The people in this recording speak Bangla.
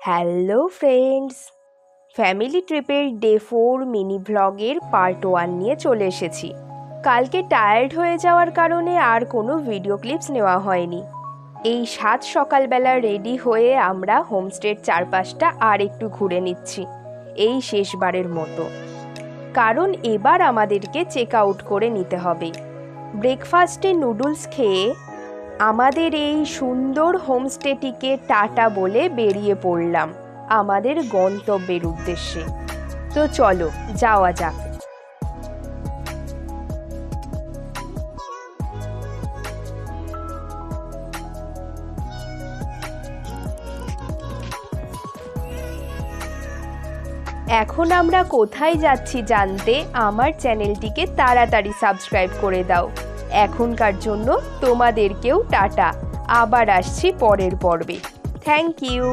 হ্যালো ফ্রেন্ডস, ফ্যামিলি ট্রিপের ডে 4 মিনি ভ্লগের পার্ট 1 নিয়ে চলে এসেছি। কালকে টায়ার্ড হয়ে যাওয়ার কারণে আর কোনো ভিডিও ক্লিপস নেওয়া হয়নি। এই সকালবেলা রেডি হয়ে আমরা হোমস্টের চারপাশটা আর একটু ঘুরে নিচ্ছি, এই শেষবারের মতো। কারণ এবার আমাদেরকে চেক আউট করে নিতে হবে। ব্রেকফাস্টে নুডলস খেয়ে আমাদের এই সুন্দর হোমস্টেটিকে টাটা বলে বেরিয়ে পড়লাম আমাদের গন্তব্যের উদ্দেশ্যে। তো চলো যাওয়া যাক। এখন আমরা কোথায় যাচ্ছি জানতে আমার চ্যানেলটিকে তাড়াতাড়ি সাবস্ক্রাইব করে দাও। এখনকার জন্য তোমাদেরকেও টাটা, আবার আসছি পরের পর্বে। Thank you.